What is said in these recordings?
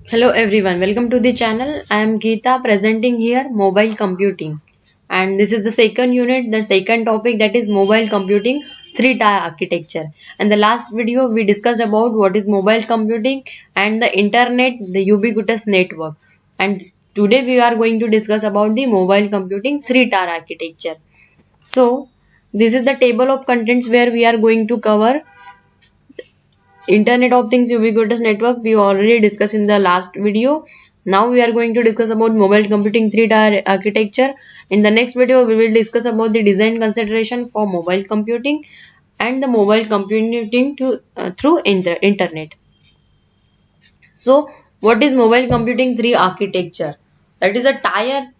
Hello everyone, welcome to the channel. I am Geeta presenting here mobile computing, and this is the second unit, the second topic, that is mobile computing three-tier architecture. And the last video we discussed about what is mobile computing and the internet, the ubiquitous network. And today we are going to discuss about the mobile computing three-tier architecture. So this is the table of contents where we are going to cover Internet of Things Ubiquitous Network. We already discussed in the last video. Now we are going to discuss about mobile computing three-tier architecture. In the next video, we will discuss about the design consideration for mobile computing and the mobile computing through internet. So, what is mobile computing three architecture? That is a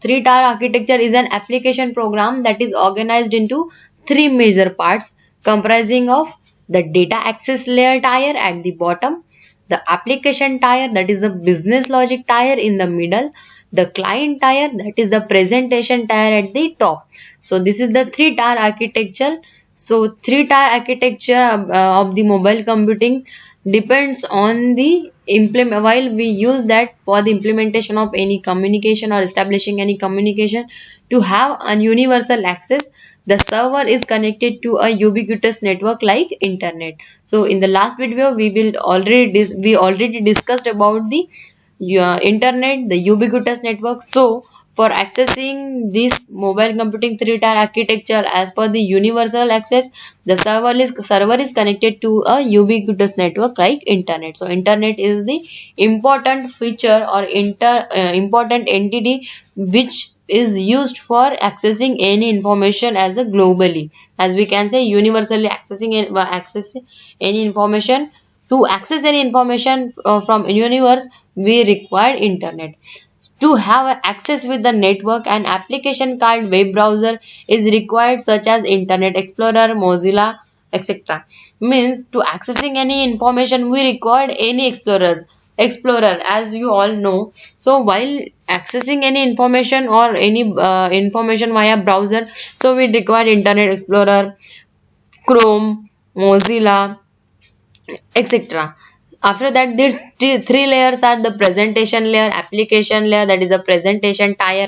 three-tier architecture is an application program that is organized into three major parts comprising of the data access layer tier at the bottom, the application tier, that is the business logic tier in the middle, the client tier, that is the presentation tier at the top. So this is the three-tier architecture. So three-tier architecture of the mobile computing depends on the implement. While we use that for the implementation of any communication or establishing any communication, to have a universal access, the server is connected to a ubiquitous network like internet. So in the last video we already discussed about the internet, the ubiquitous network. So for accessing this mobile computing three-tier architecture as per the universal access, the server is connected to a ubiquitous network like internet. So internet is the important feature or important entity which is used for accessing any information as a globally, as we can say universally access any information. To access any information from universe, we require internet. To have access with the network, an application called web browser is required, such as Internet Explorer, Mozilla, etc. Means to accessing any information we required any explorer, as you all know. So while accessing any information or any information via browser, so we require Internet Explorer, Chrome, Mozilla, etc. After that, these three layers are the presentation layer, application layer, that is a presentation tier,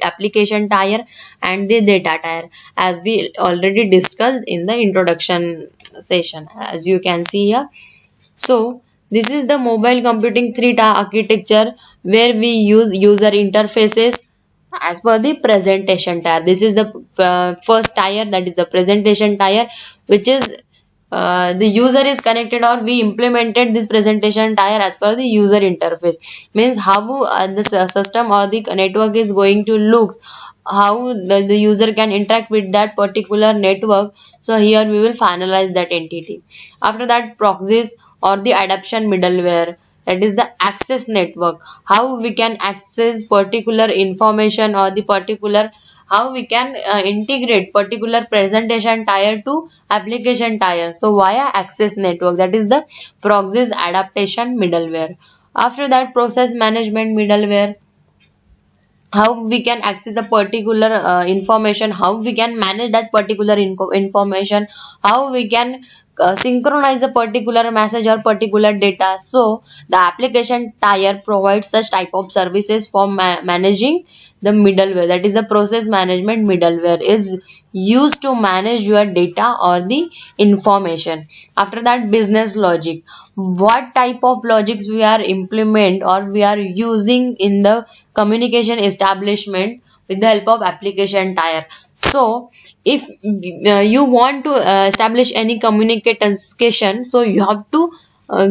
application tier, and the data tier, as we already discussed in the introduction session, as you can see here. So this is the mobile computing three-tier architecture where we use user interfaces as per the presentation tier. This is the first tier, that is the presentation tier, which is the user is connected, or we implemented this presentation tier as per the user interface. Means how the system or the network is going to looks, how the user can interact with that particular network. So here we will finalize that entity. After that, proxies or the adaptation middleware, that is the access network, how we can access particular information or the particular, how we can integrate particular presentation tier to application tier. So via access network, that is the proxies adaptation middleware. After that, process management middleware, how we can access a particular information, how we can manage that particular information, how we can synchronize a particular message or particular data. So the application tier provides such type of services for managing the middleware, that is the process management middleware is used to manage your data or the information. After that, business logic, what type of logics we are implement or we are using in the communication establishment with the help of application tier. So if you want to establish any communication, so you have to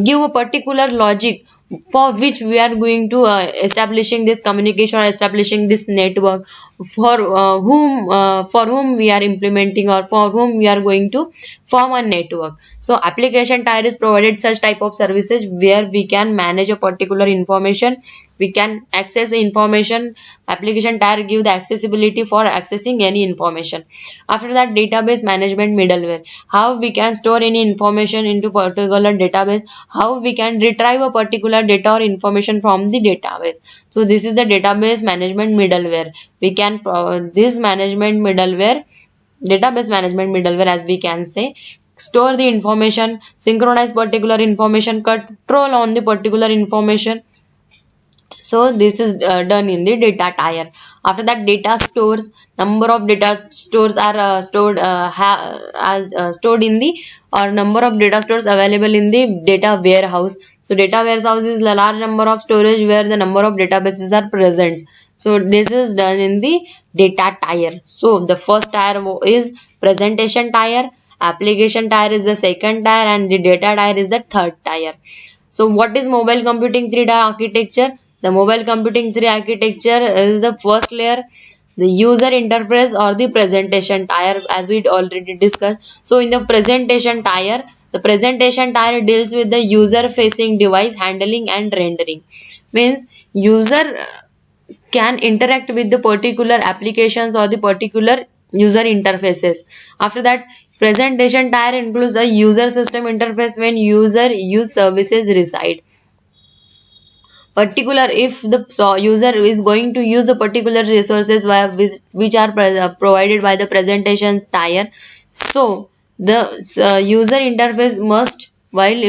give a particular logic for which we are going to establishing this communication or establishing this network, for whom we are implementing or for whom we are going to form a network. So application tier is provided such type of services where we can manage a particular information, we can access the information. Application tier give the accessibility for accessing any information. After that, database management middleware, how we can store any information into particular database, how we can retrieve a particular data or information from the database. So this is the database management middleware. We can this management middleware, database management middleware, as we can say, store the information, synchronize particular information, control on the particular information, So this is done in the data tier. After that, data stores, number of data stores are stored in the, or number of data stores available in the data warehouse. So data warehouse is a large number of storage where the number of databases are present. So this is done in the data tier. So the first tier is presentation tier, application tier is the second tier, and the data tier is the third tier. So what is mobile computing 3-tier architecture? The mobile computing 3 architecture is the first layer, the user interface or the presentation tier, as we already discussed. So in the presentation tier deals with the user facing device handling and rendering. Means user can interact with the particular applications or the particular user interfaces. After that, presentation tier includes a user system interface when user use services reside. Particular, if the user is going to use the particular resources which are provided by the presentation tier, so the user interface must while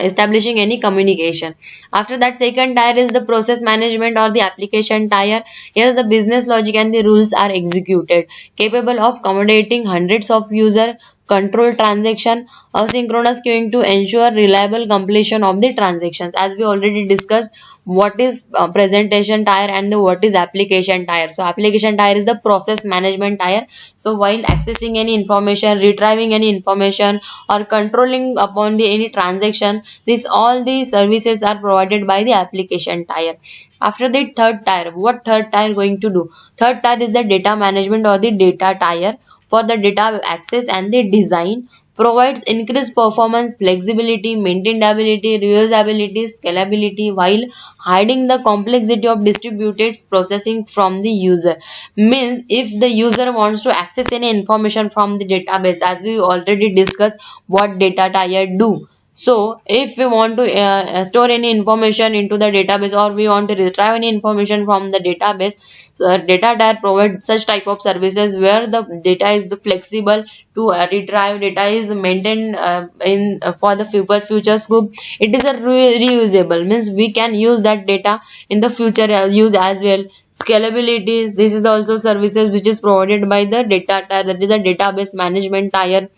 establishing any communication. After that, second tier is the process management or the application tier. Here the business logic and the rules are executed, capable of accommodating hundreds of user, control transaction, asynchronous queuing to ensure reliable completion of the transactions. As we already discussed, what is presentation tier and what is application tier. So application tier is the process management tier. So while accessing any information, retrieving any information, or controlling upon the any transaction, this all the services are provided by the application tier. After the third tier, what third tier going to do? Third tier is the data management or the data tier for the data access and the design, provides increased performance, flexibility, maintainability, reusability, scalability while hiding the complexity of distributed processing from the user. Means if the user wants to access any information from the database, as we already discussed what data tier do. So if we want to store any information into the database, or we want to retrieve any information from the database, so data tier provides such type of services where the data is the flexible to retrieve, data is maintained in for the future scope. It is a reusable, means we can use that data in the future use as well. Scalability, this is also services which is provided by the data tier, that is the database management tier.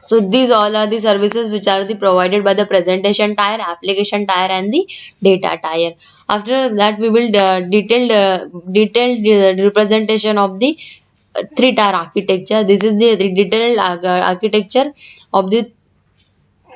So these all are the services which are the provided by the presentation tier, application tier, and the data tier. After that, we will detailed representation of the 3-tier architecture. This is the detailed architecture of the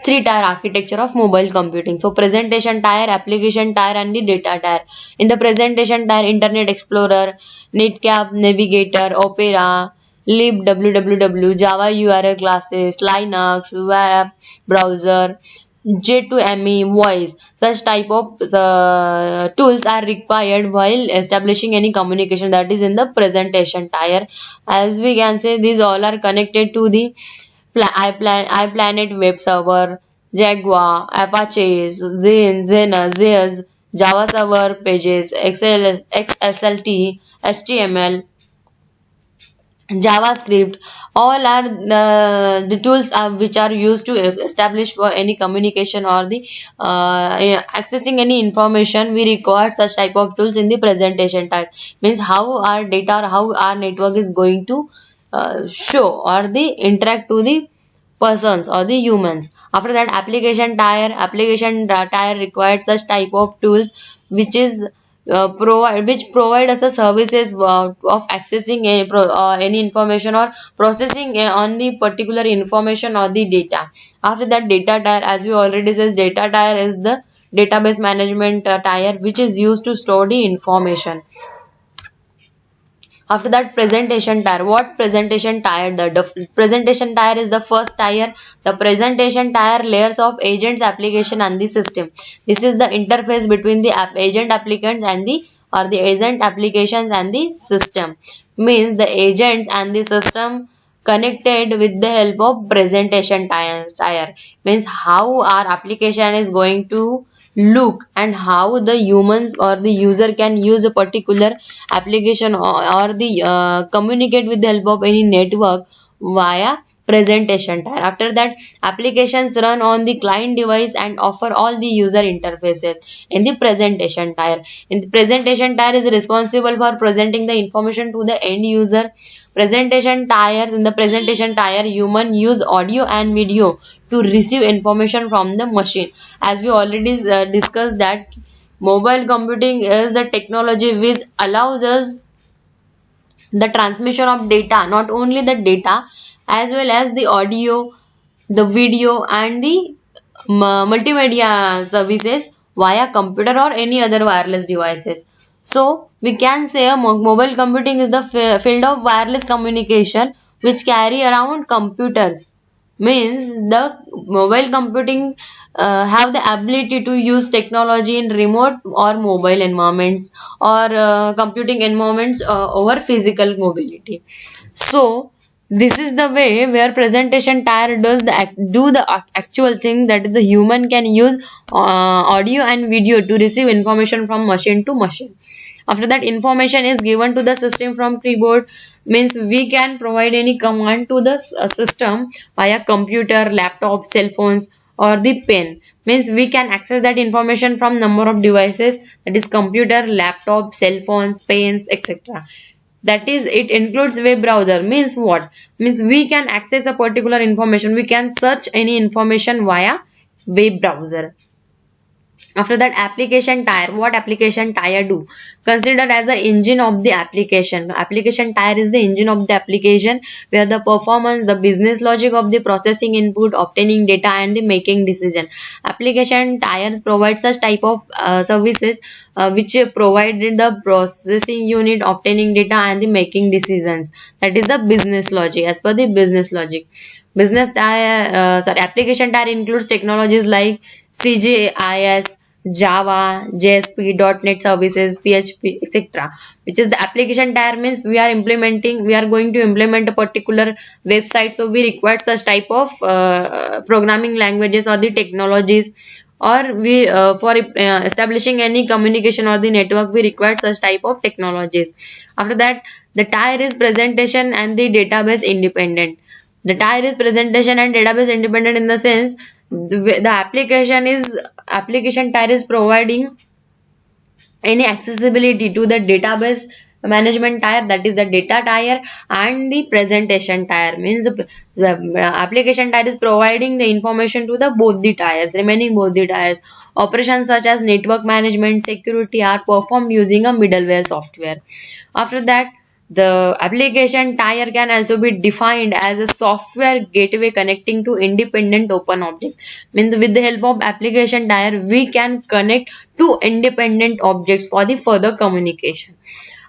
3-tier architecture of mobile computing. So presentation tier, application tier, and the data tier. In the presentation tier, Internet Explorer, Netcap, Navigator, Opera, lib, www, Java URL classes, Linux, web browser, J2ME, voice. Such type of tools are required while establishing any communication, that is in the presentation tier. As we can say, these all are connected to the iPlanet web server, Jaguar, Apache, Zeus, Java server pages, XSLT, HTML, JavaScript. All are the tools which are used to establish for any communication or the accessing any information. We require such type of tools in the presentation type. Means how our data or how our network is going to show or the interact to the persons or the humans. After that, application tier required such type of tools which is provide us a services of accessing any information or processing on the particular information or the data. After that, data tier, as we already says, data tier is the database management tier which is used to store the information. After that, presentation tier. What presentation tier? The presentation tier is the first tier. The presentation tier layers of agents, application, and the system. This is the interface between the agent applicants and the agent applications and the system. Means the agents and the system connected with the help of presentation tier. Means how our application is going to look and how the humans or the user can use a particular application or the communicate with the help of any network via presentation tier. After that, applications run on the client device and offer all the user interfaces in the presentation tier. In the presentation tier is responsible for presenting the information to the end user. Presentation tier, in the presentation tier, human use audio and video to receive information from the machine. As we already discussed that mobile computing is the technology which allows us the transmission of data, not only the data as well as the audio, the video and the multimedia services via computer or any other wireless devices. So we can say mobile computing is the field of wireless communication which carry around computers. Means the mobile computing have the ability to use technology in remote or mobile environments or computing environments over physical mobility. So this is the way where presentation tier does the actual thing, that is the human can use audio and video to receive information from machine to machine. After that, information is given to the system from keyboard. Means we can provide any command to the system via computer, laptop, cell phones or the pen. Means we can access that information from number of devices, that is computer, laptop, cell phones, pens, etc. That is, it includes web browser. Means what? Means we can access a particular information, we can search any information via web browser. After that, application tier. What application tier do? Considered as the engine of the application. Application tier is the engine of the application where the performance, the business logic of the processing input, obtaining data and the making decision. Application tiers provide such type of services which provided the processing unit, obtaining data and the making decisions. That is the business logic. As per the business logic, business tier, application tier includes technologies like CGIS, Java, JSP, .NET services, PHP, etc. Which is the application tier. Means we are going to implement a particular website, so we require such type of programming languages or the technologies, or we for establishing any communication or the network we require such type of technologies. After that, the tier is presentation and the database independent. The tier is presentation and database independent in the sense the application tier is providing any accessibility to the database management tier, that is the data tier, and the presentation tier. Means the application tier is providing the information to the both the tiers, remaining both the tiers. Operations such as network management, security are performed using a middleware software. After that, the application tier can also be defined as a software gateway connecting to independent open objects. Means with the help of application tier, we can connect to independent objects for the further communication.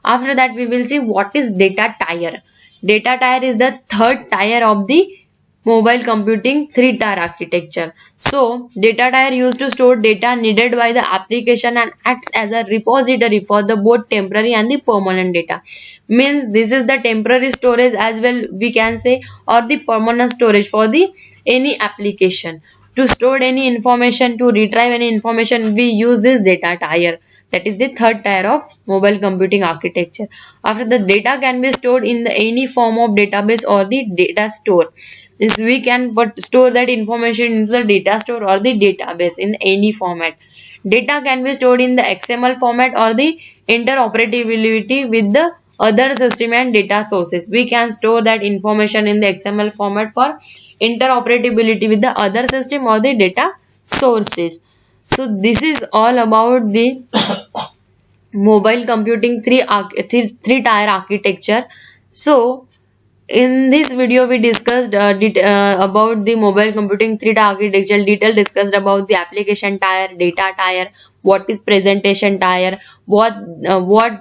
After that, we will see what is data tier. Data tier is the third tier of the mobile computing 3-tier architecture. So, data tier used to store data needed by the application and acts as a repository for the both temporary and the permanent data. Means this is the temporary storage as well, we can say, or the permanent storage for the any application. To store any information, to retrieve any information, we use this data tier. That is the third tier of mobile computing architecture. After, the data can be stored in any form of database or the data store. Means we can store that information into the data store or the database in any format. Data can be stored in the XML format or the interoperability with the other system and data sources. We can store that information in the XML format for interoperability with the other system or the data sources. So this is all about the mobile computing 3-tier architecture. So in this video we discussed about the mobile computing 3-tier architecture. Detail discussed about the application tier, data tier, what is presentation tier, what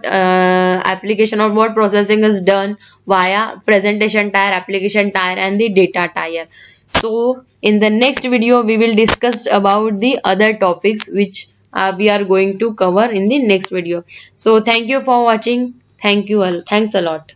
application or what processing is done via presentation tier, application tier and the data tier. So in the next video we will discuss about the other topics which we are going to cover in the next video. So thank you for watching. Thanks a lot.